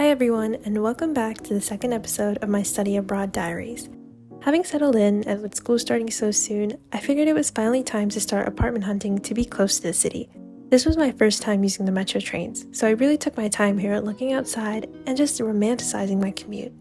Hi everyone, and welcome back to the second episode of my study abroad diaries. Having settled in and with school starting so soon, I figured it was finally time to start apartment hunting to be close to the city. This was my first time using the metro trains, so I really took my time here looking outside and just romanticizing my commute.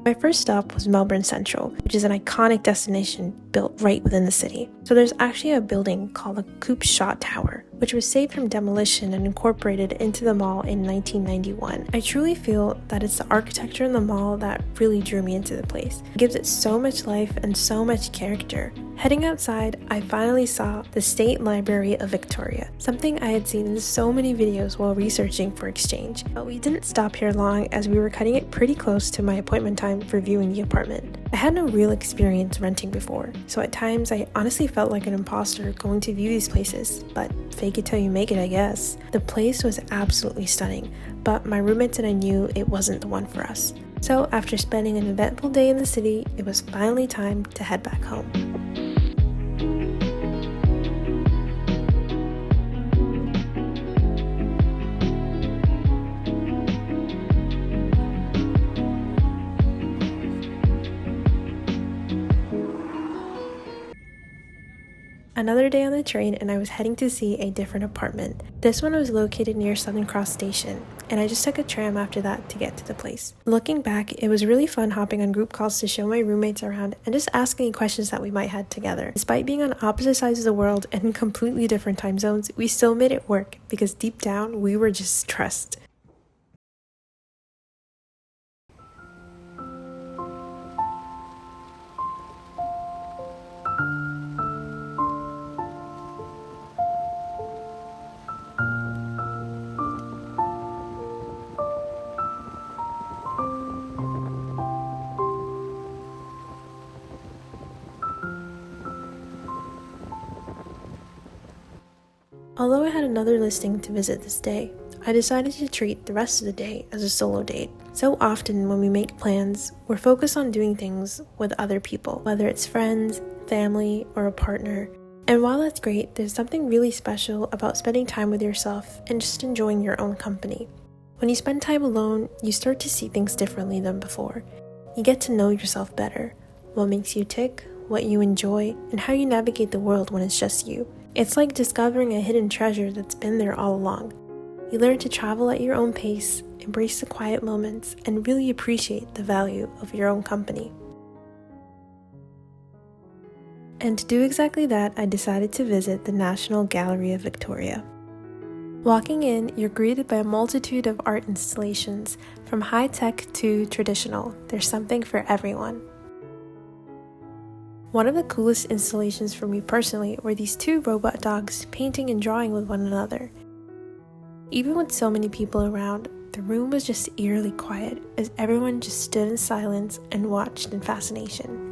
My first stop was Melbourne Central, which is an iconic destination built right within the city. So there's actually a building called the Coop Shot Tower, which was saved from demolition and incorporated into the mall in 1991. I truly feel that it's the architecture in the mall that really drew me into the place. It gives it so much life and so much character. Heading outside, I finally saw the State Library of Victoria, something I had seen in so many videos while researching for exchange. But we didn't stop here long as we were cutting it pretty close to my appointment time for viewing the apartment. I had no real experience renting before, so at times I honestly felt like an imposter going to view these places, but fake it till you make it, I guess. The place was absolutely stunning, but my roommates and I knew it wasn't the one for us. So after spending an eventful day in the city, it was finally time to head back home. Another day on the train and I was heading to see a different apartment. This one was located near Southern Cross Station, and I just took a tram after that to get to the place. Looking back, it was really fun hopping on group calls to show my roommates around and just ask any questions that we might have together. Despite being on opposite sides of the world and in completely different time zones, we still made it work because deep down, we were just stressed. Although I had another listing to visit this day, I decided to treat the rest of the day as a solo date. So often when we make plans, we're focused on doing things with other people, whether it's friends, family, or a partner. And while that's great, there's something really special about spending time with yourself and just enjoying your own company. When you spend time alone, you start to see things differently than before. You get to know yourself better, what makes you tick, what you enjoy, and how you navigate the world when it's just you. It's like discovering a hidden treasure that's been there all along. You learn to travel at your own pace, embrace the quiet moments, and really appreciate the value of your own company. And to do exactly that, I decided to visit the National Gallery of Victoria. Walking in, you're greeted by a multitude of art installations, from high-tech to traditional. There's something for everyone. One of the coolest installations for me personally were these two robot dogs painting and drawing with one another. Even with so many people around, the room was just eerily quiet as everyone just stood in silence and watched in fascination.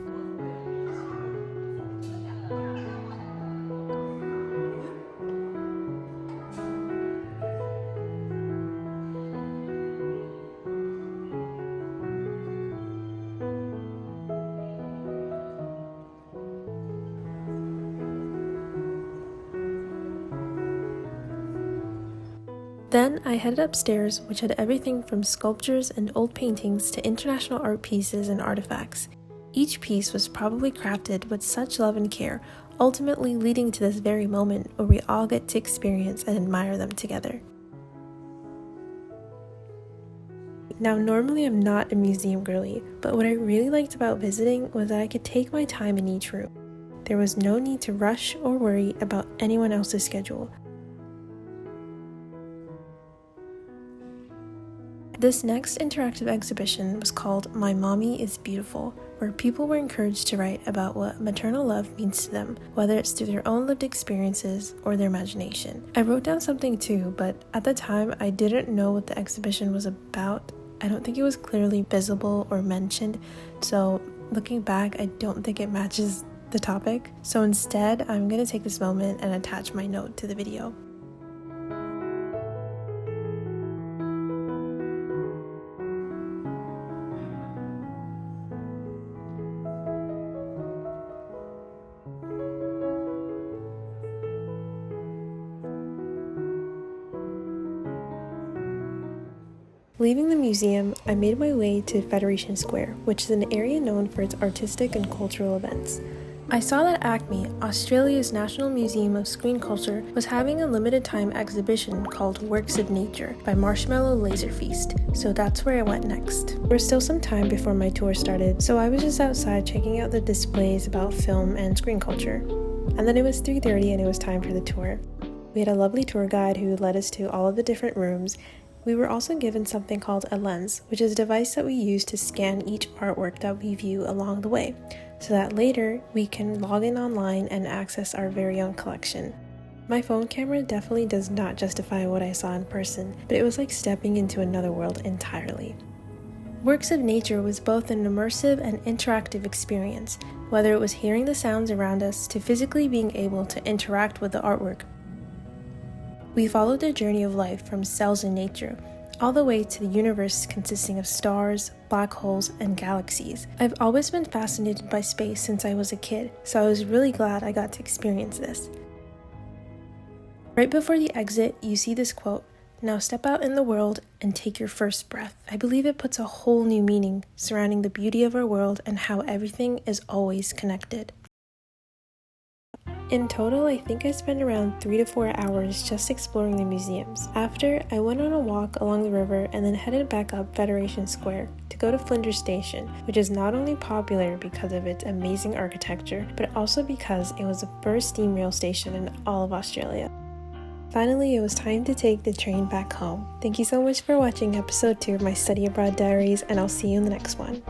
Then I headed upstairs, which had everything from sculptures and old paintings to international art pieces and artifacts. Each piece was probably crafted with such love and care, ultimately leading to this very moment where we all get to experience and admire them together. Now, normally I'm not a museum girly, but what I really liked about visiting was that I could take my time in each room. There was no need to rush or worry about anyone else's schedule. This next interactive exhibition was called My Mommy is Beautiful, where people were encouraged to write about what maternal love means to them, whether it's through their own lived experiences or their imagination. I wrote down something too, but at the time I didn't know what the exhibition was about. I don't think it was clearly visible or mentioned, so looking back, I don't think it matches the topic. So instead, I'm going to take this moment and attach my note to the video. Leaving the museum, I made my way to Federation Square, which is an area known for its artistic and cultural events. I saw that ACME, Australia's National Museum of Screen Culture, was having a limited time exhibition called Works of Nature by Marshmallow Laser Feast, so that's where I went next. There was still some time before my tour started, so I was just outside checking out the displays about film and screen culture. And then it was 3:30 and it was time for the tour. We had a lovely tour guide who led us to all of the different rooms. We were also given something called a lens, which is a device that we use to scan each artwork that we view along the way, so that later we can log in online and access our very own collection. My phone camera definitely does not justify what I saw in person, but it was like stepping into another world entirely. Works of Nature was both an immersive and interactive experience, whether it was hearing the sounds around us to physically being able to interact with the artwork. We followed the journey of life from cells in nature, all the way to the universe consisting of stars, black holes, and galaxies. I've always been fascinated by space since I was a kid, so I was really glad I got to experience this. Right before the exit, you see this quote, "Now step out in the world and take your first breath." I believe it puts a whole new meaning surrounding the beauty of our world and how everything is always connected. In total, I think I spent around 3 to 4 hours just exploring the museums. After, I went on a walk along the river and then headed back up Federation Square to go to Flinders Station, which is not only popular because of its amazing architecture, but also because it was the first steam rail station in all of Australia. Finally, it was time to take the train back home. Thank you so much for watching episode 2 of my Study Abroad Diaries, and I'll see you in the next one.